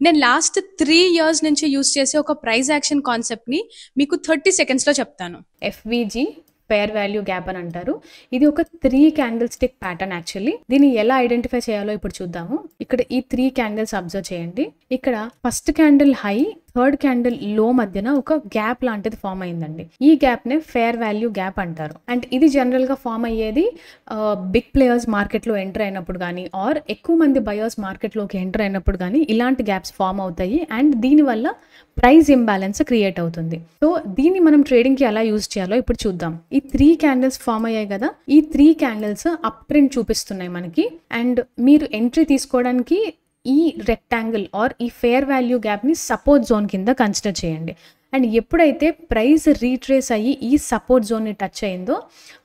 నేను last 3 years నుంచి use చేసే ఒక ప్రైస్ యాక్షన్ కాన్సెప్ట్ని మీకు 30 secondsలో చెప్తాను. ఎఫ్విజి ఫేర్ వాల్యూ గ్యాప్ అని అంటారు. ఇది ఒక 3 క్యాండిల్ స్టిక్ ప్యాటర్న్. యాక్చువల్లీ దీన్ని ఎలా ఐడెంటిఫై చేయాలో ఇప్పుడు చూద్దాము. ఇక్కడ ఈ 3 క్యాండిల్స్ అబ్జర్వ్ చేయండి. ఇక్కడ first candle high, third candle లో మధ్యన ఒక గ్యాప్ లాంటిది ఫామ్ అయిందండి. ఈ గ్యాప్ నే ఫేర్ వాల్యూ గ్యాప్ అంటారు. అండ్ ఇది జనరల్ గా ఫామ్ అయ్యేది బిగ్ ప్లేయర్స్ మార్కెట్ లో ఎంటర్ అయినప్పుడు కానీ ఆర్ ఎక్కువ మంది బయర్స్ మార్కెట్ లోకి ఎంటర్ అయినప్పుడు కానీ ఇలాంటి గ్యాప్స్ ఫామ్ అవుతాయి. అండ్ దీనివల్ల ప్రైస్ ఇంబ్యాలెన్స్ క్రియేట్ అవుతుంది. సో దీన్ని మనం ట్రేడింగ్ కి ఎలా యూజ్ చేయాలో ఇప్పుడు చూద్దాం. ఈ 3 క్యాండిల్స్ ఫామ్ అయ్యాయి కదా, ఈ 3 క్యాండిల్స్ అప్ ట్రెండ్ చూపిస్తున్నాయి మనకి. అండ్ మీరు ఎంట్రీ తీసుకోవడానికి ఈ రెక్టాంగిల్ ఆర్ ఈ ఫేర్ వాల్యూ గ్యాప్ని సపోర్ట్ జోన్ కింద కన్సిడర్ చేయండి. అండ్ ఎప్పుడైతే ప్రైస్ రీట్రేస్ అయ్యి ఈ సపోర్ట్ జోన్ని టచ్ అయిందో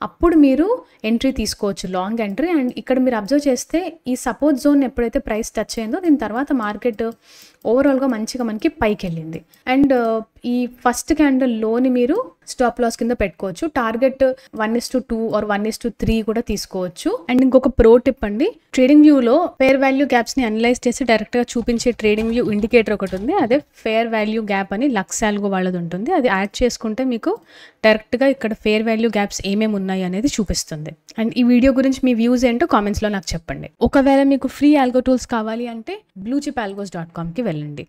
అప్పుడు మీరు ఎంట్రీ తీసుకోవచ్చు, లాంగ్ ఎంట్రీ. అండ్ ఇక్కడ మీరు అబ్జర్వ్ చేస్తే ఈ సపోర్ట్ జోన్ ఎప్పుడైతే ప్రైస్ టచ్ అయిందో దీని తర్వాత మార్కెట్ ఓవరాల్గా మంచిగా మనకి పైకి వెళ్ళింది. అండ్ ఈ ఫస్ట్ క్యాండిల్ లోని మీరు స్టాప్ లాస్ కింద పెట్టుకోవచ్చు. టార్గెట్ 1:2 ఆర్ 1:3 కూడా తీసుకోవచ్చు. అండ్ ఇంకొక ప్రో టిప్ అండి, ట్రేడింగ్ వ్యూలో ఫేర్ వాల్యూ గ్యాప్స్ని అనలైజ్ చేసి డైరెక్ట్గా చూపించే ట్రేడింగ్ వ్యూ ఇండికేటర్ ఒకటి ఉంది. అదే ఫేర్ వాల్యూ గ్యాప్ అని లక్సాల్గో వాళ్ళది ఉంటుంది. అది యాడ్ చేసుకుంటే మీకు డైరెక్ట్గా ఇక్కడ ఫేర్ వాల్యూ గ్యాప్స్ ఏమేమి ఉన్నాయి అనేది చూపిస్తుంది. అండ్ ఈ వీడియో గురించి మీ వ్యూస్ ఏంటో కామెంట్స్లో నాకు చెప్పండి. ఒకవేళ మీకు ఫ్రీ ఆల్గో టూల్స్ కావాలి అంటే bluechipalgos.com కి వెళ్ళండి.